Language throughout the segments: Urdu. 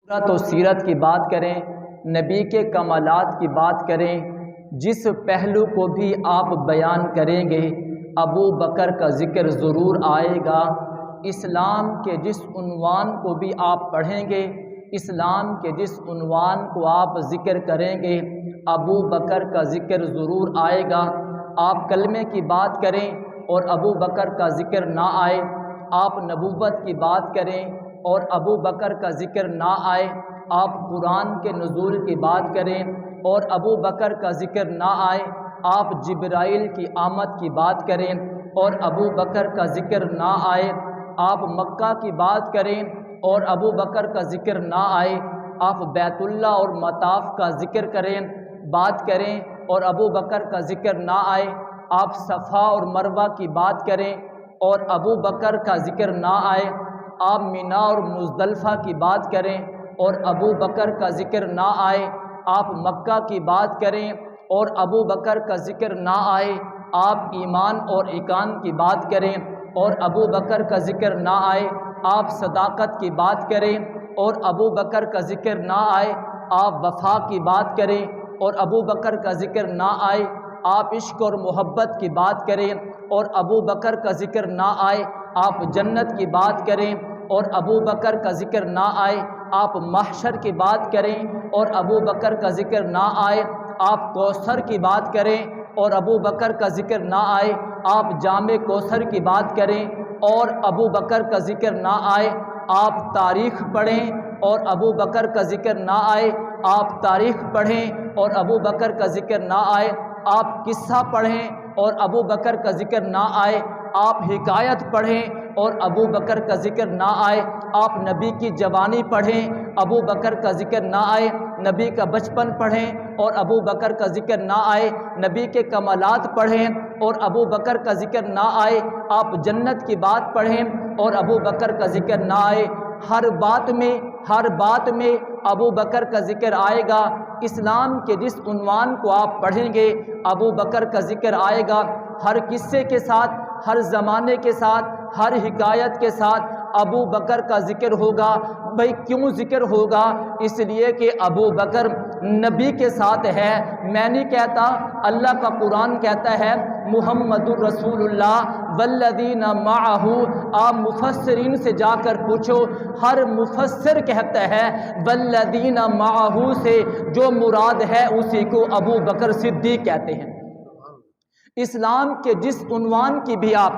سیرت و سیرت کی بات کریں، نبی کے کمالات کی بات کریں، جس پہلو کو بھی آپ بیان کریں گے ابو بکر کا ذکر ضرور آئے گا۔ اسلام کے جس عنوان کو بھی آپ پڑھیں گے، اسلام کے جس عنوان کو آپ ذکر کریں گے ابو بکر کا ذکر ضرور آئے گا۔ آپ کلمے کی بات کریں اور ابو بکر کا ذکر نہ آئے، آپ نبوت کی بات کریں اور ابو بکر کا ذکر نہ آئے، آپ قرآن کے نزول کی بات کریں اور ابو بکر کا ذکر نہ آئے، آپ جبرائیل کی آمد کی بات کریں اور ابو بکر کا ذکر نہ آئے، آپ مکہ کی بات کریں اور ابو بکر کا ذکر نہ آئے، آپ بیت اللہ اور مطاف کا ذکر کریں، بات کریں اور ابو بکر کا ذکر نہ آئے، آپ صفا اور مروہ کی بات کریں اور ابو بکر کا ذکر نہ آئے، آپ مینا اور مزدلفہ کی بات کریں اور ابو بکر کا ذکر نہ آئے، آپ مکہ کی بات کریں اور ابو بکر کا ذکر نہ آئے، آپ ایمان اور ایقان کی بات کریں اور ابو بکر کا ذکر نہ آئے، آپ صداقت کی بات کریں اور ابو بکر کا ذکر نہ آئے، آپ وفا کی بات کریں اور ابو بکر کا ذکر نہ آئے، آپ عشق اور محبت کی بات کریں اور ابو بکر کا ذکر نہ آئے، آپ جنت کی بات کریں اور ابو بکر کا ذکر نہ آئے، آپ محشر کی بات کریں اور ابو بکر کا ذکر نہ آئے، آپ کوثر کی بات کریں اور ابو بکر کا ذکر نہ آئے، آپ جام کوثر کی بات کریں اور ابو بکر کا ذکر نہ آئے، آپ تاریخ پڑھیں اور ابو بکر کا ذکر نہ آئے، آپ تاریخ پڑھیں اور ابو بکر کا ذکر نہ آئے، آپ قصہ پڑھیں اور ابو بکر کا ذکر نہ آئے، آپ حکایت پڑھیں اور ابو بکر کا ذکر نہ آئے، آپ نبی کی جوانی پڑھیں ابو بکر کا ذکر نہ آئے، نبی کا بچپن پڑھیں اور ابو بکر کا ذکر نہ آئے، نبی کے کمالات پڑھیں اور ابو بکر کا ذکر نہ آئے، آپ جنت کی بات پڑھیں اور ابو بکر کا ذکر نہ آئے، ہر بات میں ابو بکر کا ذکر آئے گا۔ اسلام کے جس عنوان کو آپ پڑھیں گے ابو بکر کا ذکر آئے گا، ہر قصے کے ساتھ، ہر زمانے کے ساتھ، ہر حکایت کے ساتھ ابو بکر کا ذکر ہوگا۔ بھئی کیوں ذکر ہوگا؟ اس لیے کہ ابو بکر نبی کے ساتھ ہے۔ میں نہیں کہتا، اللہ کا قرآن کہتا ہے محمد الرسول اللہ والذین معہ۔ آپ مفسرین سے جا کر پوچھو، ہر مفسر کہتا ہے والذین معہ سے جو مراد ہے اسی کو ابو بکر صدیق کہتے ہیں۔ اسلام کے جس عنوان کی بھی آپ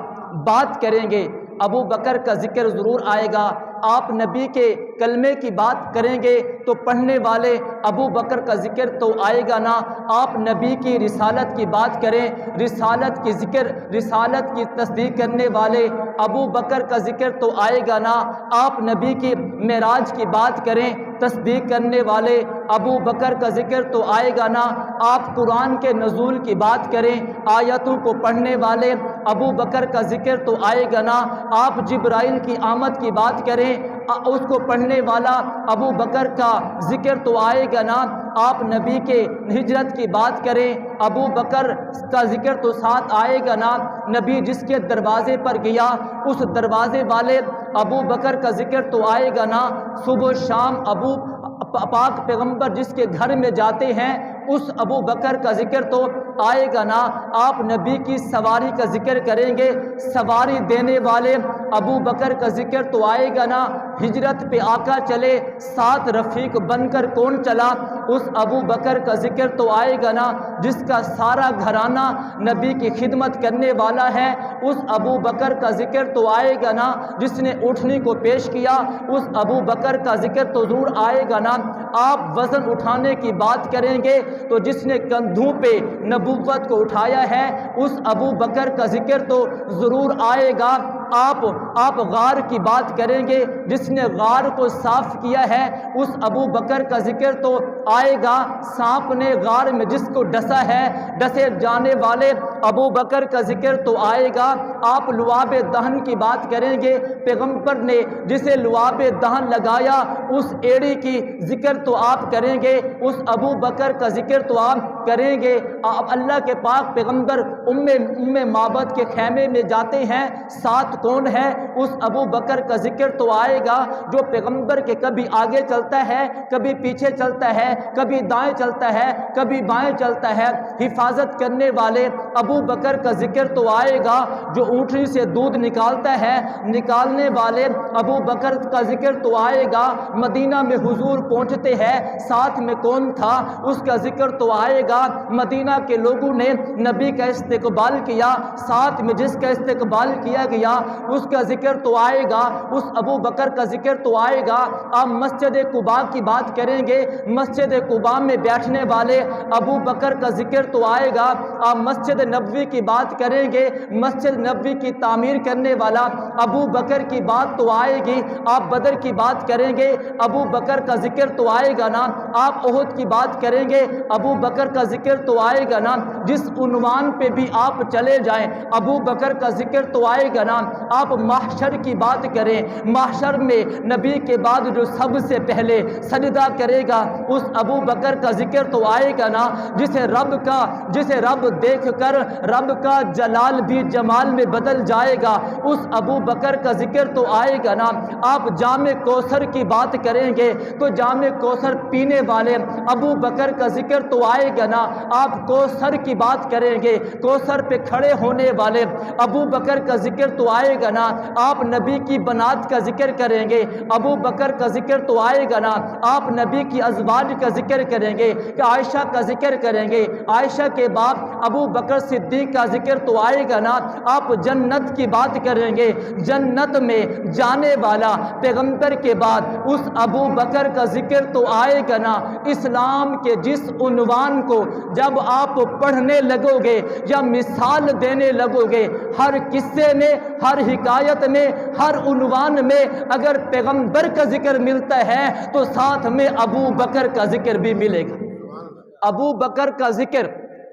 بات کریں گے ابو بکر کا ذکر ضرور آئے گا۔ آپ نبی کے کلمے کی بات کریں گے تو پڑھنے والے ابو بکر کا ذکر تو آئے گا نا۔ آپ نبی کی رسالت کی بات کریں، رسالت کی تصدیق کرنے والے ابو بکر کا ذکر تو آئے گا نا۔ آپ نبی کی معراج کی بات کریں، تصدیق کرنے والے ابو بکر کا ذکر تو آئے گا نا۔ آپ قرآن کے نزول کی بات کریں، آیتوں کو پڑھنے والے ابو بکر کا ذکر تو آئے گا نا۔ آپ جبرائیل کی آمد کی بات کریں، اس کو پڑھنے والا ابو بکر کا ذکر تو آئے گا نا۔ آپ نبی کے ہجرت کی بات کریں، ابو بکر کا ذکر تو ساتھ آئے گا نا۔ نبی جس کے دروازے پر گیا اس دروازے والے ابو بکر کا ذکر تو آئے گا نا۔ صبح و شام ابو پاک پیغمبر جس کے گھر میں جاتے ہیں اس ابو بکر کا ذکر تو آئے گا نا۔ آپ نبی کی سواری کا ذکر کریں گے، سواری دینے والے ابو بکر کا ذکر تو آئے گا نا۔ ہجرت پہ آقا چلے، ساتھ رفیق بن کر کون چلا، اس ابو بکر کا ذکر تو آئے گا نا۔ جس کا سارا گھرانہ نبی کی خدمت کرنے والا ہے اس ابو بکر کا ذکر تو آئے گا نا۔ جس نے اٹھنی کو پیش کیا اس ابو بکر کا ذکر تو ضرور آئے گا نا۔ آپ وزن اٹھانے کی بات کریں گے تو جس نے کندھوں پہ نبوت کو اٹھایا ہے اس ابو بکر کا ذکر تو ضرور آئے گا۔ آپ غار کی بات کریں گے، جس نے غار کو صاف کیا ہے اس ابو بکر کا ذکر تو آئے گا۔ سانپ نے غار میں جس کو ڈسا ہے، ڈسے جانے والے ابو بکر کا ذکر تو آئے گا۔ آپ لعاب دہن کی بات کریں گے، پیغمبر نے جسے لعاب دہن لگایا اس ایڑی کی ذکر تو آپ کریں گے، اس ابو بکر کا ذکر تو آپ کریں گے۔ آپ اللہ کے پاک پیغمبر ام معبد کے خیمے میں جاتے ہیں، ساتھ کون ہے؟ اس ابو بکر کا ذکر تو آئے گا جو پیغمبر کے کبھی آگے چلتا ہے، کبھی پیچھے چلتا ہے، کبھی دائیں چلتا ہے، کبھی بائیں چلتا ہے، حفاظت کرنے والے ابو بکر کا ذکر تو آئے گا جو اونٹنی سے دودھ نکالتا ہے، نکالنے والے ابو بکر کا ذکر تو آئے گا، مدینہ میں حضور پہنچتے ہیں ساتھ میں کون تھا اس کا ذکر تو آئے گا، مدینہ کے لوگوں نے نبی کا استقبال کیا، ساتھ میں جس کا استقبال کیا گیا اس کا ذکر تو آئے گا، اس ابو بکر کا ذکر تو آئے گا۔ آپ مسجد قباء کی بات کریں گے، مسجد قباء میں بیٹھنے والے ابو بکر کا ذکر تو آئے گا۔ آپ مسجد نبوی کی بات کریں گے، مسجد نبوی کی تعمیر کرنے والا ابو بکر کی بات تو آئے گی۔ آپ بدر کی بات کریں گے، ابو بکر کا ذکر تو آئے گا نا۔ آپ احد کی بات کریں گے، ابو بکر کا ذکر تو آئے گا نا۔ جس عنوان پہ بھی آپ چلے جائیں ابو بکر کا ذکر تو آئے گا نا۔ آپ محشر کی بات کریں، محشر میں نبی کے بعد جو سب سے پہلے سجدہ کرے گا اس ابو بکر کا ذکر تو آئے گا نا۔ جسے رب دیکھ کر رب کا جلال بھی جمال میں بدل جائے گا اس ابو بکر کا ذکر تو آئے گا نا۔ آپ جام کوثر کی بات کریں گے تو جام کوثر پینے والے ابو بکر کا ذکر تو آئے گا نا۔ آپ کوثر کی بات کریں گے، کوثر پہ کھڑے ہونے والے ابو بکر کا ذکر تو آئے گا نا۔ آپ نبی کی بنات کا ذکر کریں گے، ابو بکر کا ذکر تو آئے گا نا۔ آپ نبی کی ازواج کا ذکر کریں گے کہ عائشہ کا ذکر کریں گے، عائشہ کے بعد ابو بکر صدیق کا ذکر تو آئے گا نا۔ آپ جنت کی بات کریں گے، جنت میں جانے والا پیغمبر کے بعد اس ابو بکر کا ذکر تو آئے گا نا۔ اسلام کے جس عنوان کو جب آپ پڑھنے لگو گے یا مثال دینے لگو گے، ہر قصے میں، ہر حکایت میں، ہر عنوان میں اگر پیغمبر کا ذکر ملتا ہے تو ساتھ میں ابو بکر کا ذکر بھی ملے گا۔ ابو بکر کا ذکر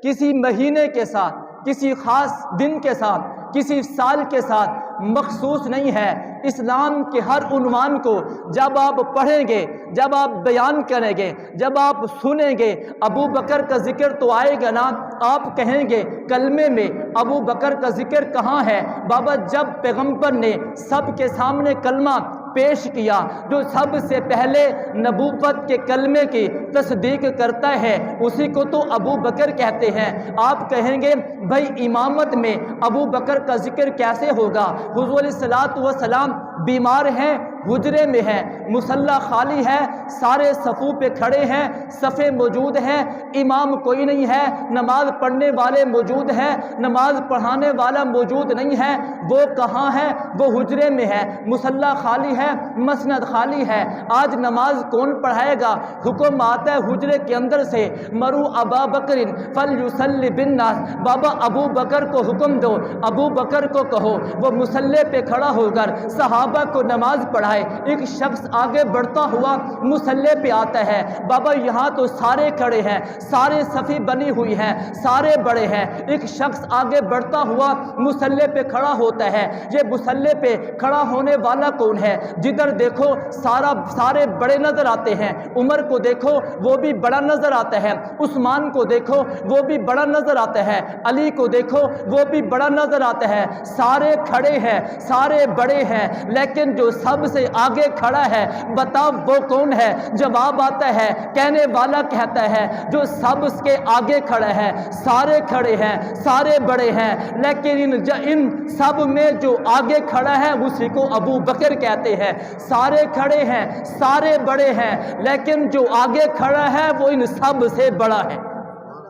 کسی مہینے کے ساتھ، کسی خاص دن کے ساتھ، کسی سال کے ساتھ مخصوص نہیں ہے۔ اسلام کے ہر عنوان کو جب آپ پڑھیں گے، جب آپ بیان کریں گے، جب آپ سنیں گے ابو بکر کا ذکر تو آئے گا نا۔ آپ کہیں گے کلمے میں ابو بکر کا ذکر کہاں ہے؟ بابا جب پیغمبر نے سب کے سامنے کلمہ پیش کیا، جو سب سے پہلے نبوت کے کلمے کی تصدیق کرتا ہے اسی کو تو ابو بکر کہتے ہیں۔ آپ کہیں گے بھائی امامت میں ابو بکر کا ذکر کیسے ہوگا؟ حضور علیہ الصلوۃ والسلام بیمار ہیں، حجرے میں ہیں، مصلی خالی ہے، سارے صفوں پہ کھڑے ہیں، صفیں موجود ہیں، امام کوئی نہیں ہے، نماز پڑھنے والے موجود ہیں، نماز پڑھانے والا موجود نہیں ہے، وہ کہاں ہے؟ وہ حجرے میں ہے، مصلی خالی ہے، مسند خالی ہے۔ آج نماز کون پڑھائے گا؟ حکم آتا ہے حجرے کے اندر سے، مرو ابا بکر فلیصلی بالناس، بابا ابو بکر کو حکم دو، ابو بکر کو کہو وہ مصلی پہ کھڑا ہو کر صحابہ کو نماز پڑھائے۔ ایک شخص آگے بڑھتا ہوا مصلی پہ آتا ہے، بابا یہاں تو سارے کھڑے ہیں، سارے صفیں بنی ہوئی ہیں، سارے بڑے ہیں، ایک شخص آگے بڑھتا ہوا مصلی پہ کھڑا ہوتا ہے۔ یہ مصلی پہ کھڑا ہونے والا کون ہے؟ جدھر دیکھو سارے بڑے نظر آتے ہیں، عمر کو دیکھو وہ بھی بڑا نظر آتا ہے، عثمان کو دیکھو وہ بھی بڑا نظر آتا ہے، علی کو دیکھو وہ بھی بڑا نظر آتا ہے، سارے کھڑے ہیں، سارے بڑے ہیں، لیکن جو سب سے آگے کھڑا ہے بتاؤ وہ کون ہے؟ جواب آتا ہے، کہنے والا کہتا ہے جو سب کے آگے کھڑا ہے، سارے کھڑے ہیں، سارے بڑے ہیں، لیکن ان سب میں جو آگے کھڑا ہے اسی کو ابو بکر کہتے ہیں۔ سارے کھڑے ہیں، سارے بڑے ہیں، لیکن جو آگے کھڑا ہے وہ ان سب سے بڑا ہے،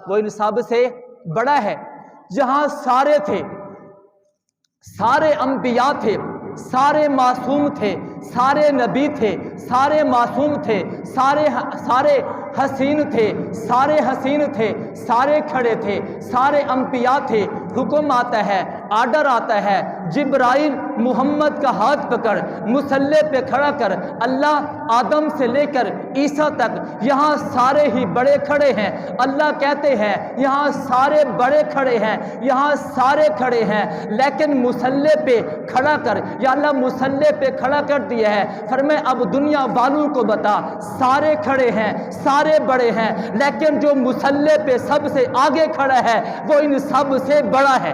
وہ ان سب سے بڑا ہے۔ جہاں سارے تھے، سارے انبیاء تھے، سارے معصوم تھے، سارے نبی تھے، سارے معصوم تھے، سارے حسین تھے، سارے حسین تھے، سارے کھڑے تھے، سارے انبیاء تھے۔ حکم آتا ہے، آرڈر آتا ہے، جبرائیل محمد کا ہاتھ پکڑ مصلی پہ کھڑا کر۔ اللہ آدم سے لے کر عیسیٰ تک یہاں سارے ہی بڑے کھڑے ہیں۔ اللہ کہتے ہیں یہاں سارے بڑے کھڑے ہیں، یہاں سارے کھڑے ہیں، لیکن مصلی پہ کھڑا کر، یا اللہ مصلی پہ کھڑا کر دیا ہے۔ فرمائے اب دنیا والوں کو بتا، سارے کھڑے ہیں، سارے بڑے ہیں، لیکن جو مصلی پہ سب سے آگے کھڑا ہے وہ ان سب سے بڑا ہے،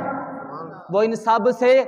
وہ ان سب سے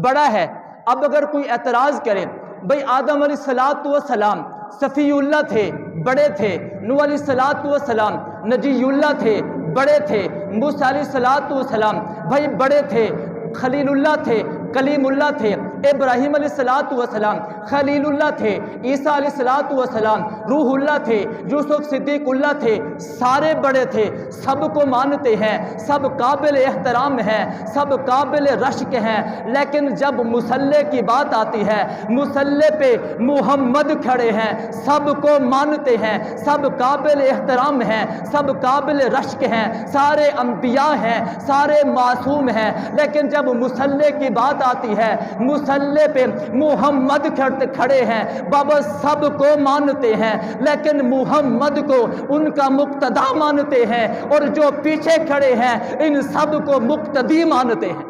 بڑا ہے۔ اب اگر کوئی اعتراض کرے بھئی آدم علیہ السلام صفی اللہ تھے، بڑے تھے، نوح علیہ السلام نجی اللہ تھے، بڑے تھے، موسیٰ علیہ السلام بھائی بڑے تھے، خلیل اللہ تھے، کلیم اللہ تھے، ابراہیم علیہ السلام خلیل اللہ تھے، عیسیٰ علیہ السلام روح اللہ تھے، یوسف صدیق اللہ تھے، سارے بڑے تھے، سب کو مانتے ہیں، سب قابل احترام ہیں، سب قابل رشک ہیں، لیکن جب مصلی کی بات آتی ہے، مصلی پہ محمد کھڑے ہیں، سب کو مانتے ہیں، سب قابل احترام ہیں، سب قابل رشک ہیں، سارے انبیاء ہیں، سارے معصوم ہیں، لیکن جب مصلی کی بات آتی ہے، مصلی پہ محمد کھڑے ہیں، بابا سب کو مانتے ہیں، لیکن محمد کو ان کا مقتدا مانتے ہیں، اور جو پیچھے کھڑے ہیں ان سب کو مقتدی مانتے ہیں،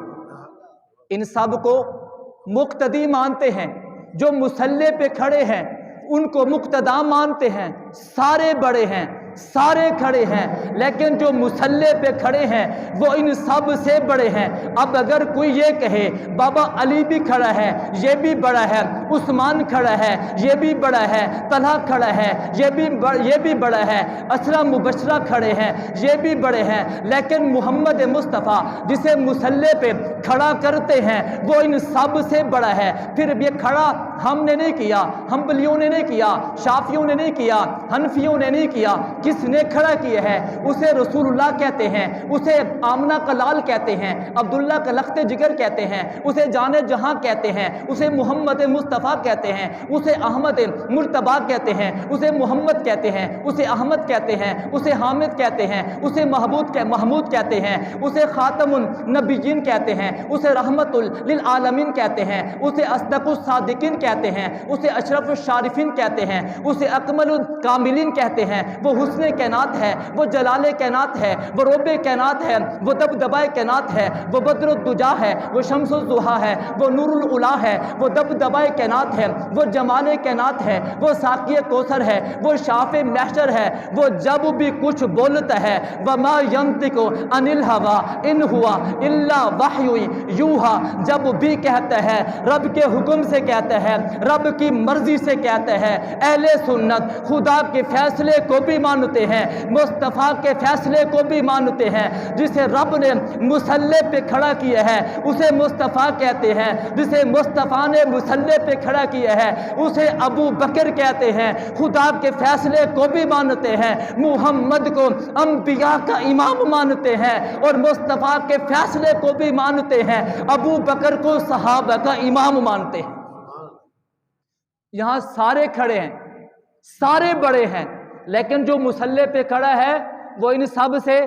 ان سب کو مقتدی مانتے ہیں، جو مصلی پہ کھڑے ہیں ان کو مقتدا مانتے ہیں، سارے بڑے ہیں، سارے کھڑے ہیں، لیکن جو مصلی پہ کھڑے ہیں وہ ان سب سے بڑے ہیں۔ اب اگر کوئی یہ کہے بابا علی بھی کھڑا ہے، یہ بھی بڑا ہے، عثمان کھڑا ہے، یہ بھی بڑا ہے، طلحہ کھڑا ہے، یہ بھی بڑا ہے، عشرہ مبشرہ کھڑے ہیں، یہ بھی بڑے ہیں، لیکن محمد مصطفیٰ جسے مصلی پہ کھڑا کرتے ہیں وہ ان سب سے بڑا ہے۔ پھر یہ کھڑا ہم نے نہیں کیا، حنبلیوں نے نہیں کیا، شافعیوں نے نہیں کیا، حنفیوں نے نہیں کیا، کس نے کھڑا کیا ہے؟ اسے رسول اللہ کہتے ہیں، اسے آمنہ کا لال کہتے ہیں، عبداللہ کا لخت جگر کہتے ہیں، اسے جان جہاں کہتے ہیں، اسے محمد مصطفیٰ کہتے ہیں، اسے احمد مرتبہ کہتے ہیں، اسے محمد کہتے ہیں، اسے احمد کہتے ہیں، اسے حامد کہتے ہیں، اسے محمود کہتے ہیں، اسے خاتم النبیین کہتے ہیں، اسے رحمت للعالمین کہتے ہیں، اسے اصدق الصادقین کہتے ہیں، اسے اشرف الشارفین کہتے ہیں، اسے اکمل الکاملین کہتے ہیں۔ وہ حسن کائنات ہے، وہ جلال کائنات ہے، وہ رب کائنات ہے، وہ دبدبہ کائنات ہے، وہ بدر الدجا ہے، وہ شمس الضحیٰ ہے، وہ نور العلا ہے، وہ دبدبہ کائنات ہے، وہ جمال کائنات ہے، وہ ساقی کوثر ہے، وہ شافع محشر ہے، وہ جب بھی کچھ بولتا ہے وما ینطق عن الہوی ان ہوا الا وحی یوحی، جب بھی کہتا ہے رب کے حکم سے کہتا ہے، رب کی مرضی سے کہتا ہے۔ اہل سنت خدا کے فیصلے کو بھی مانتے ہیں، مصطفیٰ کے فیصلے کو بھی مانتے ہیں۔ جسے رب نے مصلی پہ کھڑا کیا ہے اسے مصطفیٰ کہتے ہیں، جسے مصطفیٰ نے مصلی پہ کھڑا کیا ہے اسے ابو بکر کہتے ہیں۔ خدا کے فیصلے کو بھی مانتے ہیں، محمد کو انبیاء کا امام مانتے ہیں، اور مصطفیٰ کے فیصلے کو بھی مانتے ہیں، ابو بکر کو صحابہ کا امام مانتے ہیں۔ یہاں سارے کھڑے ہیں، سارے بڑے ہیں، لیکن جو مصلی پہ کھڑا ہے وہ ان سب سے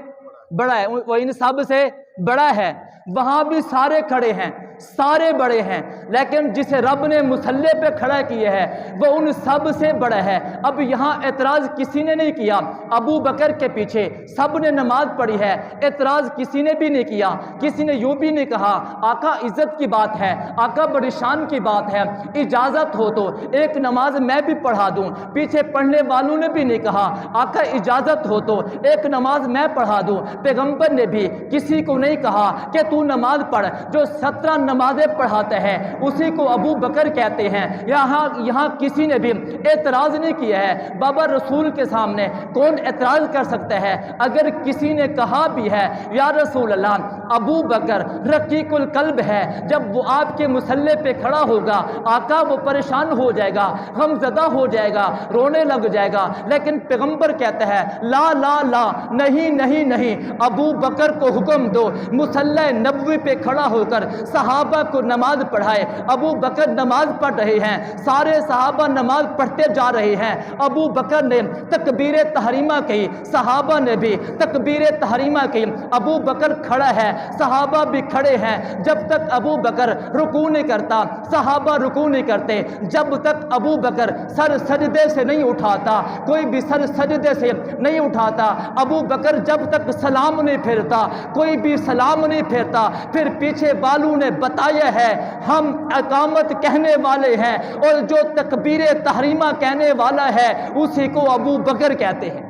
بڑا ہے، وہ ان سب سے بڑا ہے۔ وہاں بھی سارے کھڑے ہیں، سارے بڑے ہیں، لیکن جسے رب نے مصلی پہ کھڑا کیا ہے وہ ان سب سے بڑا ہے۔ اب یہاں اعتراض کسی نے نہیں کیا، ابو بکر کے پیچھے سب نے نماز پڑھی ہے، اعتراض کسی نے بھی نہیں کیا، کسی نے یوں بھی نہیں کہا آقا عزت کی بات ہے، آقا بڑی شان کی بات ہے، اجازت ہو تو ایک نماز میں بھی پڑھا دوں۔ پیچھے پڑھنے والوں نے بھی نہیں کہا آقا اجازت ہو تو ایک نماز میں پڑھا دوں۔ پیغمبر نے بھی کسی کو نہیں کہا کہ تو نماز پڑھ، جو 17 نمازیں پڑھاتا ہے اسی کو ابو بکر کہتے ہیں۔ یہاں کسی نے بھی اعتراض نہیں کیا ہے۔ بابا رسول کے سامنے کون اعتراض کر سکتا ہے؟ اگر کسی نے کہا بھی ہے یا رسول اللہ ابو بکر رقیق القلب ہے، جب وہ آپ کے مصلی پہ کھڑا ہوگا آقا وہ پریشان ہو جائے گا، غم زدہ ہو جائے گا، رونے لگ جائے گا، لیکن پیغمبر کہتا ہے لا لا لا، نہیں نہیں نہیں، ابو بکر کو حکم دو مصلی نبوی پہ کھڑا ہو کر صحابہ کو نماز پڑھائے۔ ابو بکر نماز پڑھ رہے ہیں، سارے صحابہ نماز پڑھتے جا رہے ہیں، ابو بکر نے تکبیر تحریمہ کی، صحابہ نے بھی تکبیر تحریمہ کی، ابو بکر کھڑا ہے، صحابہ بھی کھڑے ہیں۔ جب تک ابو بکر رکوع نہیں کرتا صحابہ رکوع نہیں کرتے، جب تک ابو بکر سر سجدے سے نہیں اٹھاتا کوئی بھی سر سجدے سے نہیں اٹھاتا، ابو بکر جب تک سلام نہیں پھیرتا کوئی بھی سلام نہیں پھیرتا۔ پھر پیچھے والوں نے بتایا ہے ہم اقامت کہنے والے ہیں، اور جو تکبیر تحریمہ کہنے والا ہے اسی کو ابو بکر کہتے ہیں۔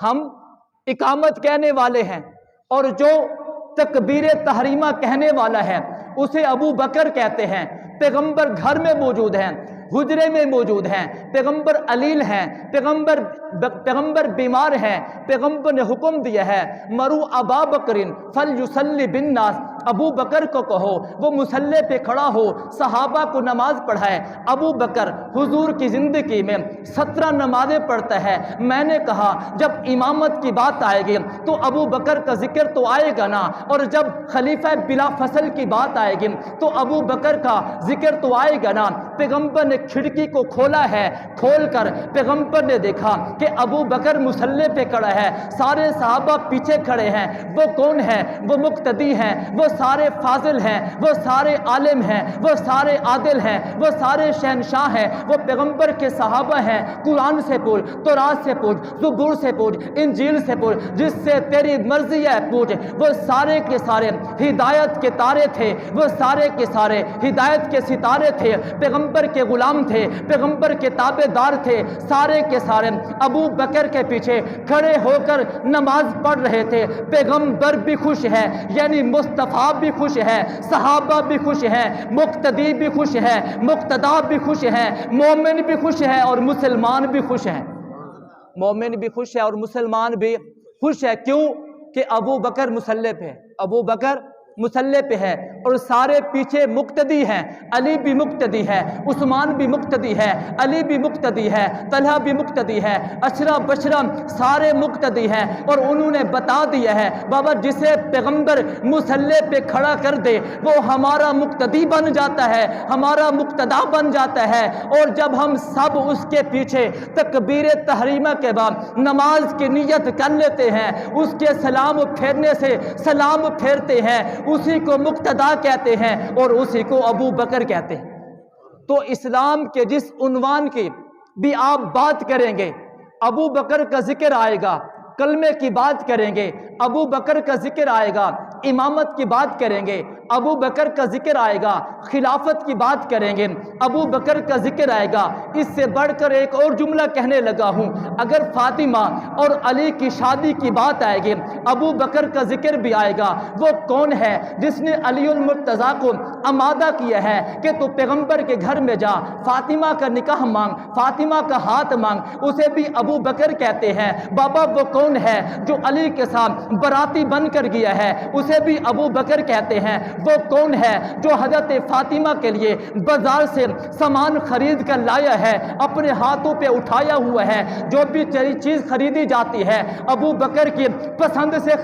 ہم اقامت کہنے والے ہیں اور جو تکبیر تحریمہ کہنے والا ہے اسے ابو بکر کہتے ہیں۔ پیغمبر گھر میں موجود ہیں، حجرے میں موجود ہیں، پیغمبر علیل ہیں، پیغمبر بیمار ہیں، پیغمبر نے حکم دیا ہے مرو ابا بکرن فلیصلی بالناس، ابو بکر کو کہو وہ مصلی پہ کھڑا ہو، صحابہ کو نماز پڑھائے۔ ابو بکر حضور کی زندگی میں 17 نمازیں پڑھتا ہے۔ میں نے کہا جب امامت کی بات آئے گی تو ابو بکر کا ذکر تو آئے گا نا، اور جب خلیفہ بلا فصل کی بات آئے گی تو ابو بکر کا ذکر تو آئے گا نا۔ پیغمبر نے کھڑکی کو کھولا ہے، کھول کر پیغمبر نے دیکھا کہ ابو بکر مصلی پہ کھڑا ہے، سارے صحابہ پیچھے کھڑے ہیں۔ وہ کون ہے؟ وہ مقتدی ہیں، وہ سارے فاضل ہیں، وہ سارے عالم ہیں، وہ سارے عادل ہیں، وہ سارے شہنشاہ ہیں، وہ پیغمبر کے صحابہ ہیں۔ قرآن سے پوچھ، تورات سے پوچھ، زبور سے پوچھ، انجیل سے پوچھ، جس سے تیری مرضی ہے پوچھ۔ وہ سارے کے سارے ہدایت کے تارے تھے، وہ سارے کے سارے ہدایت کے ستارے تھے، پیغمبر کے غلام تھے، پیغمبر کے تابع دار تھے، سارے کے سارے ابو بکر کے پیچھے کھڑے ہو کر نماز پڑھ رہے تھے۔ پیغمبر بھی خوش ہے، یعنی مصطفیٰ بھی خوش ہے، صحابہ بھی خوش ہیں، مقتدی بھی خوش ہے، مقتدا بھی خوش ہے، مومن بھی خوش ہے اور مسلمان بھی خوش ہیں۔ مومن بھی خوش ہے اور مسلمان بھی خوش ہے۔ کیوں؟ کہ ابو بکر مصلی پہ، ابو بکر مصلی پہ ہے اور سارے پیچھے مقتدی ہیں۔ علی بھی مقتدی ہے، عثمان بھی مقتدی ہے، علی بھی مقتدی ہے، طلحہ بھی مقتدی ہے، عشرہ بشرہ سارے مقتدی ہیں۔ اور انہوں نے بتا دیا ہے بابا جسے پیغمبر مصلی پہ کھڑا کر دے وہ ہمارا مقتدی بن جاتا ہے، ہمارا مقتدا بن جاتا ہے۔ اور جب ہم سب اس کے پیچھے تکبیر تحریمہ کے بعد نماز کی نیت کر لیتے ہیں، اس کے سلام پھیرنے سے سلام پھیرتے ہیں، اسی کو مقتدا کہتے ہیں اور اسی کو ابو بکر کہتے ہیں۔ تو اسلام کے جس عنوان کی بھی آپ بات کریں گے ابو بکر کا ذکر آئے گا، کلمے کی بات کریں گے ابو بکر کا ذکر آئے گا، امامت کی بات کریں گے ابو بکر کا ذکر آئے گا، خلافت کی بات کریں گے ابو بکر کا ذکر آئے گا۔ اس سے بڑھ کر ایک اور جملہ کہنے لگا ہوں، اگر فاطمہ اور علی کی شادی کی بات آئے گی ابو بکر کا ذکر بھی آئے گا۔ وہ کون ہے جس نے علی المرتضیٰ کو آمادہ کیا ہے کہ تو پیغمبر کے گھر میں جا، فاطمہ کا نکاح مانگ، فاطمہ کا ہاتھ مانگ، اسے بھی ابو بکر کہتے ہیں۔ بابا وہ کون ہے جو علی کے ساتھ براتی بن کر گیا ہے؟ اسے بھی ابو بکر کہتے ہیں۔ وہ کون ہے جو حضرت فاطمہ کے لیے بازار سے سامان خرید کر لایا ہے، اپنے ہاتھوں پہ اٹھایا ہوا ہے؟ جو بھی چیز خریدی جاتی ہے ابو بکر کی پسند سے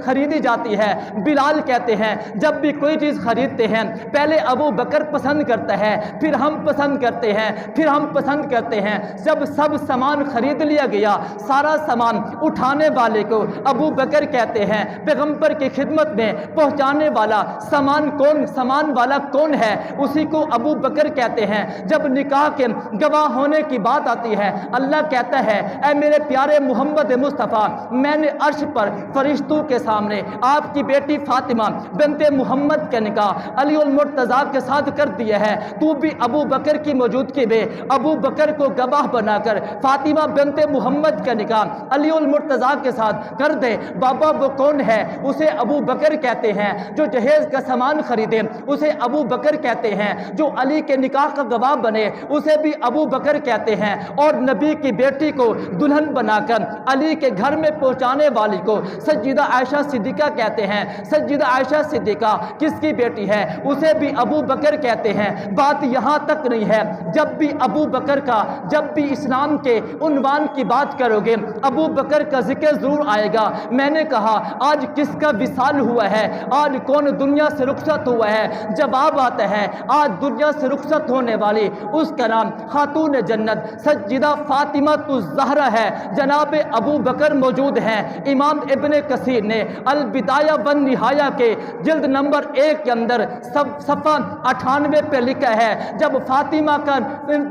خریدی جاتی ہے۔ بلال کہتے ہیں جب بھی کوئی چیز خریدتے ہیں پہلے ابو بکر پسند کرتا ہے، پھر ہم پسند کرتے ہیں، پھر ہم پسند کرتے ہیں۔ جب سب سامان خرید لیا گیا، سارا سامان اٹھانے والے کو ابو بکر کہتے ہیں۔ پیغمبر کی خدمت میں پہنچانے والا سامان والا کون ہے؟ اسی کو ابو بکر کہتے ہیں۔ جب نکاح کے گواہ ہونے کی بات آتی ہے اللہ کہتا ہے اے میرے پیارے محمد مصطفیٰ، میں نے عرش پر فرشتوں کے سامنے آپ کی بیٹی فاطمہ بنت محمد کا نکاح علی المرتضیٰ کے ساتھ کر دیا ہے، تو بھی ابو بکر کی موجودگی میں ابو بکر کو گواہ بنا کر فاطمہ بنت محمد کا نکاح علی المرتضیٰ کے ساتھ کر دے۔ بابا وہ کون ہے؟ اسے ابو بکر کہتے ہیں۔ جو جہیز کا سامان خریدے اسے ابو بکر کہتے ہیں۔ جو علی کے نکاح کا گواہ بنے اسے بھی ابو بکر کہتے ہیں۔ اور نبی کی بیٹی کو دلہن بنا کر علی کے گھر میں پہنچانے والی کو سیدہ عائشہ صدیقہ کہتے ہیں۔ سیدہ عائشہ صدیقہ کس کی بیٹی ہے؟ اسے بھی ابو بکر کہتے ہیں۔ بات یہاں تک نہیں ہے، جب بھی ابو بکر کا، جب بھی اسلام کے عنوان کی بات کرو گے ابو بکر کا ذکر ضرور آئے گا۔ میں نے کہا آج کس کا وصال ہوا ہے، آج کون دنیا سے رخصت ہوا ہے؟ جواب آتا ہے آج دنیا سے رخصت ہونے والی اس کا نام خاتون جنت سیدہ فاطمہ الزہرا ہے۔ جناب ابو بکر موجود ہیں۔ امام ابن کثیر نے البدایہ والنہایہ کے جلد نمبر 1 کے اندر صفحہ 98 پہ لکھا ہے جب فاطمہ کا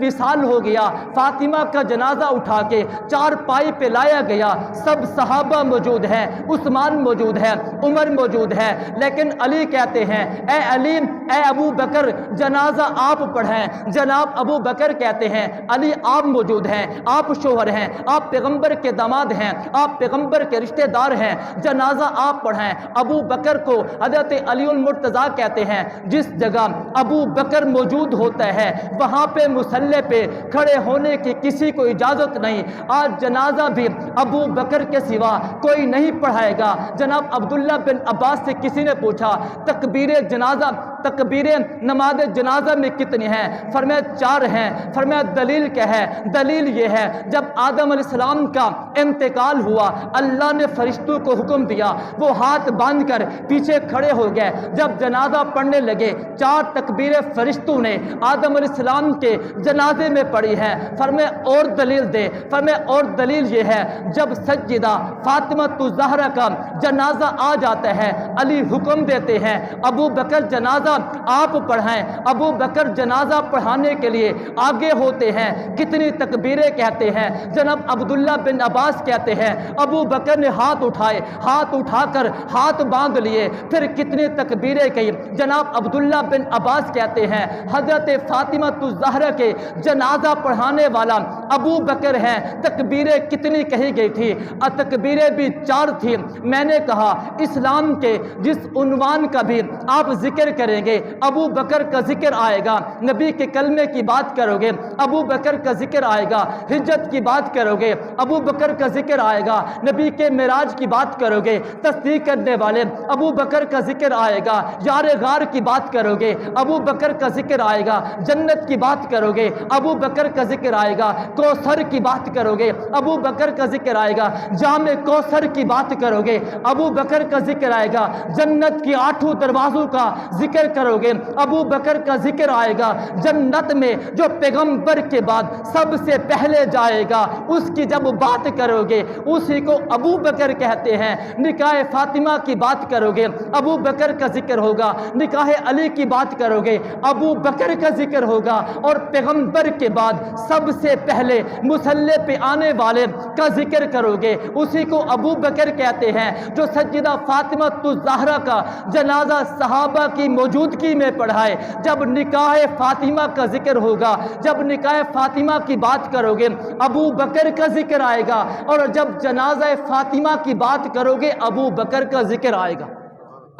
وصال ہو گیا، فاطمہ کا جنازہ اٹھا کے 4 پائی پہ لایا گیا، سب صحابہ موجود ہیں، عثمان موجود ہے، عمر موجود ہے، لیکن علی کہتے کہتے ہیں اے علی اے ابو بکر جنازہ آپ پڑھیں۔ جناب ابو بکر کہتے ہیں علی آپ موجود ہیں، آپ شوہر ہیں، آپ پیغمبر کے داماد ہیں، آپ پیغمبر کے رشتہ دار ہیں، جنازہ آپ پڑھیں۔ ابو بکر کو حضرت علی المرتضیٰ کہتے ہیں جس جگہ ابو بکر موجود ہوتا ہے وہاں پہ مصلی پہ کھڑے ہونے کی کسی کو اجازت نہیں۔ آج جنازہ بھی ابو بکر کے سوا کوئی نہیں پڑھائے گا۔ جناب عبداللہ بن عباس سے کسی نے پوچھا تکبیر نماز جنازہ میں کتنی ہیں؟ فرمایا 4 ہیں۔ فرمایا دلیل کیا ہے؟ دلیل یہ ہے جب آدم علیہ السلام کا انتقال ہوا اللہ نے فرشتوں کو حکم دیا، وہ ہاتھ باندھ کر پیچھے کھڑے ہو گئے۔ جب جنازہ پڑھنے لگے 4 تکبیریں فرشتوں نے آدم علیہ السلام کے جنازے میں پڑھی ہیں۔ فرمایا اور دلیل دے؟ فرمایا اور دلیل یہ ہے جب سیدہ فاطمہ الزہرا کا جنازہ آ جاتا ہے علی حکم دیتے ہیں ابو بکر جنازہ آپ پڑھائیں۔ ابو بکر جنازہ پڑھانے کے لیے آگے ہوتے ہیں، کتنی تکبیریں کہتے ہیں؟ جناب عبداللہ بن عباس کہتے ہیں ابو بکر نے ہاتھ اٹھائے، ہاتھ اٹھا کر ہاتھ باندھ لیے، پھر کتنی تکبیریں کہی؟ جناب عبداللہ بن عباس کہتے ہیں حضرت فاطمہ الزہرا کے جنازہ پڑھانے والا ابو بکر ہیں، تکبیریں کتنی کہی گئی تھی؟ تکبیریں بھی 4 تھی۔ میں نے کہا اسلام کے جس عنوان کا بھی آپ ذکر کریں گے ابو بکر کا ذکر آئے گا، نبی کے کلمے کی بات کرو گے ابو بکر کا ذکر آئے گا، ہجرت کی بات کرو گے ابو بکر کا ذکر آئے گا، نبی کے معراج کی بات کرو گے تصدیق کرنے والے ابو بکر کا ذکر آئے گا، یار غار کی بات کرو گے ابو بکر کا ذکر آئے گا، جنت کی بات کرو گے ابو بکر کا ذکر آئے گا، کوثر کی بات کرو گے ابو بکر کا ذکر آئے گا، جامع کوثر کی بات کرو گے ابو بکر کا ذکر آئے گا، جنت کی 8 دروازوں کا ذکر کرو گے ابو بکر کا ذکر آئے گا، جنت میں جو پیغمبر کے بعد سب سے پہلے جائے گا اس کی جب بات کرو گے اسی کو ابو بکر کہتے ہیں۔ نکاح فاطمہ کی بات کرو گے ابو بکر کا ذکر ہوگا، نکاح علی کی بات کرو گے ابو بکر کا ذکر ہوگا، اور پیغمبر کے بعد سب سے پہلے مصلی پہ آنے والے کا ذکر کرو گے اسی کو ابو بکر کہتے ہیں۔ جو سیدہ فاطمہ الزہرا کا جنازہ صحابہ کی موجودگی میں پڑھائے، جب نکاح فاطمہ کا ذکر ہوگا، جب نکاح فاطمہ کی بات کرو گے ابو بکر کا ذکر آئے گا، اور جب جنازہ فاطمہ کی بات کرو گے ابو بکر کا ذکر آئے گا۔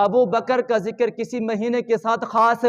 ابو بکر کا ذکر کسی مہینے کے ساتھ خاص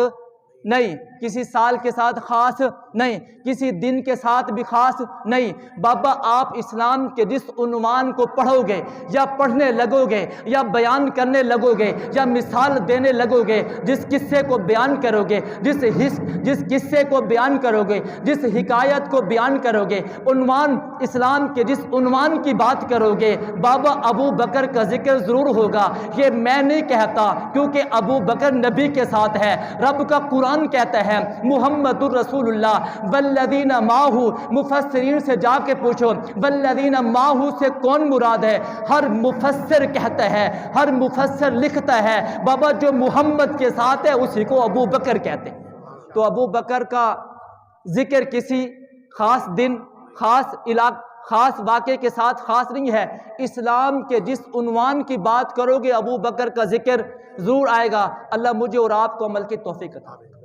نہیں، کسی سال کے ساتھ خاص نہیں، کسی دن کے ساتھ بھی خاص نہیں۔ بابا آپ اسلام کے جس عنوان کو پڑھو گے یا پڑھنے لگو گے یا بیان کرنے لگو گے یا مثال دینے لگو گے، جس قصے کو بیان کرو گے، جس قصے کو بیان کرو گے، جس حکایت کو بیان کرو گے، عنوان اسلام کے جس عنوان کی بات کرو گے، بابا ابو بکر کا ذکر ضرور ہوگا۔ یہ میں نہیں کہتا کیونکہ ابو بکر نبی کے ساتھ ہے، رب کا قرآن کہتا ہے محمد الرسول اللہ والذین معہ، مفسرین سے جا کے پوچھو والذین معہ سے کون مراد ہے؟ ہر مفسر کہتا ہے، ہر مفسر لکھتا ہے بابا جو محمد کے ساتھ ہے اسی کو ابو بکر کہتے ہیں۔ تو ابو بکر کا ذکر کسی خاص دن، خاص علاقے، خاص واقعے کے ساتھ خاص نہیں ہے۔ اسلام کے جس عنوان کی بات کرو گے ابو بکر کا ذکر ضرور آئے گا۔ اللہ مجھے اور آپ کو عمل کی توفیق عطا فرمائے۔